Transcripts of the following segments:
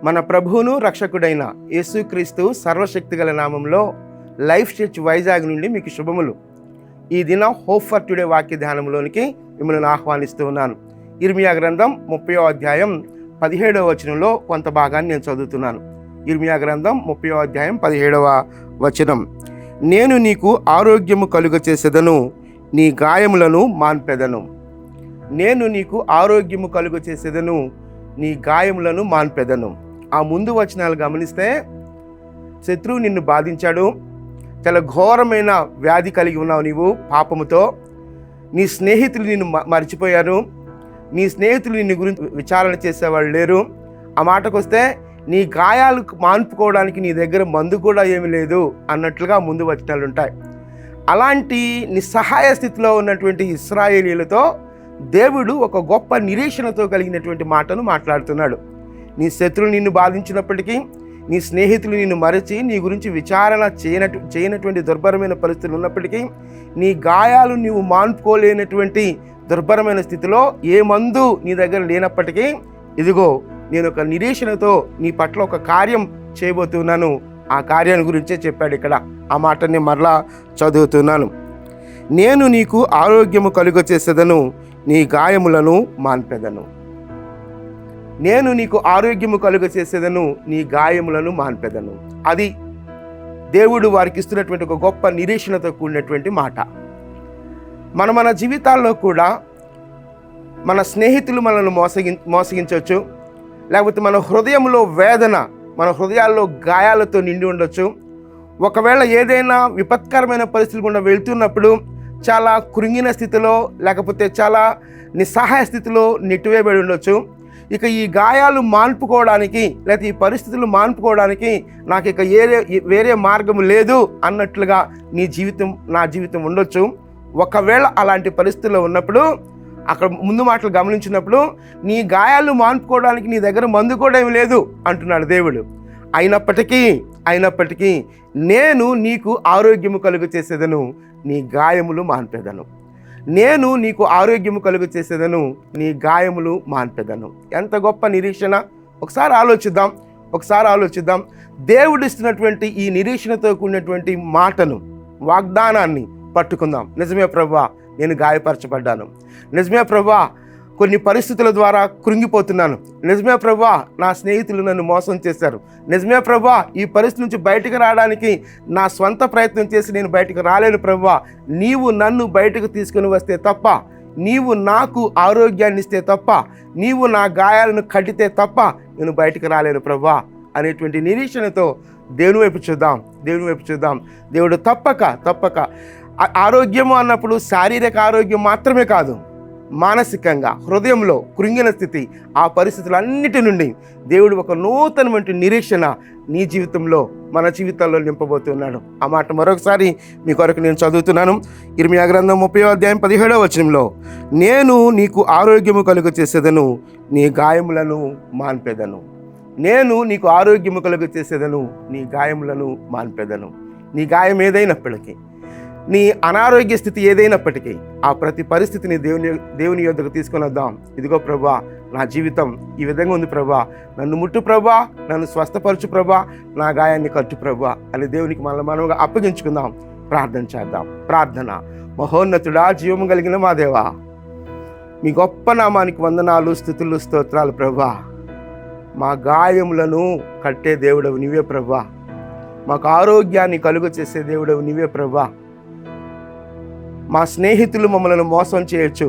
మన ప్రభువును రక్షకుడైన యేసుక్రీస్తు సర్వశక్తిగల నామంలో లైఫ్ చర్చ్ వైజాగ్ నుండి మీకు శుభములు. ఈ దినం హోప్ ఫర్ టుడే వాక్య ధ్యానంలోనికి మిమ్మల్ని ఆహ్వానిస్తూ ఉన్నాను. ఇర్మియా గ్రంథం 30వ అధ్యాయం 17వ వచనంలో కొంత భాగాన్ని నేను చదువుతున్నాను. ఇర్మియా గ్రంథం 30వ అధ్యాయం 17వ వచనం. నేను నీకు ఆరోగ్యము కలుగచేసేదను, నీ గాయములను మాన్పెదను. నేను నీకు ఆరోగ్యము కలుగచేసేదను, నీ గాయములను మాన్పెదను. ఆ ముందు వచనాలు గమనిస్తే, శత్రువు నిన్ను బాధించాడు, చాలా ఘోరమైన వ్యాధి కలిగి ఉన్నావు నీవు పాపముతో, నీ స్నేహితులు నిన్ను మర్చిపోయారు, నీ స్నేహితులు నిన్ను గురించి విచారణ చేసేవాళ్ళు లేరు. ఆ మాటకు వస్తే, నీ గాయాలు మాన్పుకోవడానికి నీ దగ్గర మందు కూడా ఏమీ లేదు అన్నట్లుగా ముందు వచనాలు ఉంటాయి. అలాంటి నిస్సహాయ స్థితిలో ఉన్నటువంటి ఇశ్రాయేలీలతో దేవుడు ఒక గొప్ప నిరీక్షణతో కలిగినటువంటి మాటను మాట్లాడుతున్నాడు. నీ శత్రువులు నిన్ను బాధించినప్పటికీ, నీ స్నేహితులు నిన్ను మరచి నీ గురించి విచారణ చేయనటువంటి దుర్భరమైన పరిస్థితులు ఉన్నప్పటికీ, నీ గాయాలు నీవు మాన్పుకోలేనటువంటి దుర్భరమైన స్థితిలో ఏ మందు నీ దగ్గర లేనప్పటికీ, ఇదిగో నేను ఒక నిరీక్షణతో నీ పట్ల ఒక కార్యం చేయబోతున్నాను. ఆ కార్యాన్ని గురించే చెప్పాడు ఇక్కడ. ఆ మాటని మరలా చదువుతున్నాను. నేను నీకు ఆరోగ్యము కలుగచేసేదను, నీ గాయములను మాన్పెదను. నేను నీకు ఆరోగ్యము కలుగచేసేదను, నీ గాయములను మాన్పెదను. అది దేవుడు వారికి ఇస్తున్నటువంటి ఒక గొప్ప నిరీక్షణతో కూడినటువంటి మాట. మన జీవితాల్లో కూడా మన స్నేహితులు మనల్ని మోసగించవచ్చు, లేకపోతే మన హృదయంలో వేదన, మన హృదయాల్లో గాయాలతో నిండి ఉండొచ్చు. ఒకవేళ ఏదైనా విపత్కరమైన పరిస్థితులు గుండా వెళ్తున్నప్పుడు చాలా కృంగిన స్థితిలో, లేకపోతే చాలా నిస్సహాయ స్థితిలో నెట్టివేయబడి ఉండొచ్చు. ఇక ఈ గాయాలు మాన్పుకోవడానికి, లేకపోతే ఈ పరిస్థితులు మాన్పుకోవడానికి నాకు ఇక వేరే మార్గం లేదు అన్నట్లుగా నా జీవితం ఉండొచ్చు. ఒకవేళ అలాంటి పరిస్థితుల్లో ఉన్నప్పుడు, అక్కడ ముందు మాటలు గమనించినప్పుడు, నీ గాయాలు మాన్పుకోవడానికి నీ దగ్గర మందు కూడా ఏమి లేదు అంటున్నాడు దేవుడు. అయినప్పటికీ నేను నీకు ఆరోగ్యము కలుగచేసేదను, నీ గాయములు మాన్పెదను. నేను నీకు ఆరోగ్యము కలుగచేసేదను, నీ గాయములు మాన్పెదను. ఎంత గొప్ప నిరీక్షణ! ఒకసారి ఆలోచిద్దాం. దేవుడు ఇస్తున్నటువంటి ఈ నిరీక్షణతో కూడినటువంటి మాటను, వాగ్దానాన్ని పట్టుకుందాం. నిజమే ప్రభువా, నేను గాయపరచబడ్డాను. నిజమే ప్రభువా, కొన్ని పరిస్థితుల ద్వారా కృంగిపోతున్నాను. నిజమే ప్రభువా, నా స్నేహితులు నన్ను మోసం చేశారు. నిజమే ప్రభువా, ఈ పరిస్థితి నుంచి బయటకు రావడానికి నా స్వంత ప్రయత్నం చేసి నేను బయటకు రాలేను ప్రభువా. నీవు నన్ను బయటకు తీసుకుని వస్తే తప్ప, నీవు నాకు ఆరోగ్యాన్ని ఇస్తే తప్ప, నీవు నా గాయాలను కట్టితే తప్ప నేను బయటకు రాలేను ప్రభువా అనేటువంటి నిరీక్షణతో దేవుని వైపు చూద్దాం. దేవుడు తప్పక ఆరోగ్యము అన్నప్పుడు శారీరక ఆరోగ్యం మాత్రమే కాదు, మానసికంగా హృదయంలో కృంగిన స్థితి, ఆ పరిస్థితులన్నిటి నుండి దేవుడు ఒక నూతనమైన నిరీక్షణ నీ జీవితంలో, మన జీవితాల్లో నింపబోతున్నాడు. ఆ మాట మరొకసారి మీ కొరకు నేను చదువుతున్నాను. ఇర్మియా గ్రంథం 30వ అధ్యాయం 17వ వచనంలో, నేను నీకు ఆరోగ్యము కలుగచేసేదను, నీ గాయములను మాన్పెదను. నేను నీకు ఆరోగ్యము కలుగచేసేదను, నీ గాయములను మాన్పెదను. నీ గాయం ఏదైనప్పటికీ, నీ అనారోగ్య స్థితి ఏదైనప్పటికీ, ఆ ప్రతి పరిస్థితిని దేవుని యొద్దకు తీసుకొని వద్దాం. ఇదిగో ప్రభా, నా జీవితం ఈ విధంగా ఉంది ప్రభా, నన్ను ముట్టు ప్రభా, నన్ను స్వస్థపరచు ప్రభా, నా గాయాన్ని కట్టు ప్రభా అని దేవునికి మనముగా అప్పగించుకుందాం. ప్రార్థన చేద్దాం. ప్రార్థన. మహోన్నతుడా, జీవము కలిగిన మా దేవా, మీ గొప్ప నామానికి వందనాలు, స్తుతులు, స్తోత్రాలు ప్రభా. మా గాయములను కట్టే దేవుడవు నీవే ప్రభా, మాకు ఆరోగ్యాన్ని కలుగ చేసే దేవుడవు నీవే ప్రభా. మా స్నేహితులు మమ్మల్ని మోసం చేయొచ్చు,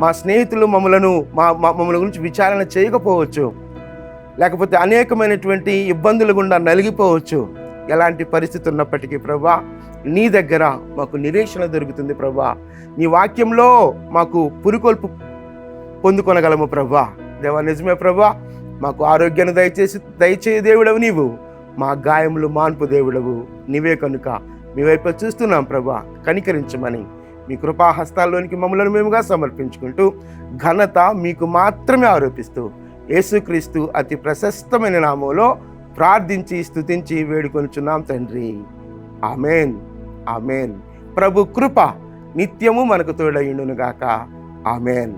మా స్నేహితులు మమ్మల్ని గురించి విచారణ చేయకపోవచ్చు, లేకపోతే అనేకమైనటువంటి ఇబ్బందులు గుండా నలిగిపోవచ్చు. ఎలాంటి పరిస్థితి ఉన్నప్పటికీ ప్రభా, నీ దగ్గర మాకు నిరీక్షణ దొరుకుతుంది ప్రభా. నీ వాక్యంలో మాకు పురికొల్పు పొందుకొనగలము ప్రభా. దేవా, నిజమే ప్రభా, మాకు ఆరోగ్యాన్ని దయచేయ దేవుడవు నీవు, మా గాయములు మాన్పు దేవుడవు నీవే కనుక మీ వైపు చూస్తున్నాం ప్రభా. కనికరించమని మీ కృపాహస్తాల్లోనికి మమ్మల్ని మేముగా సమర్పించుకుంటూ ఘనత మీకు మాత్రమే ఆరోపిస్తూ యేసుక్రీస్తు అతి ప్రశస్తమైన నామంలో ప్రార్థించి స్తుతించి వేడుకొనుచున్నాం తండ్రి. ఆమెన్. ప్రభు కృప నిత్యము మనకు తోడయుండును గాక. ఆమెన్.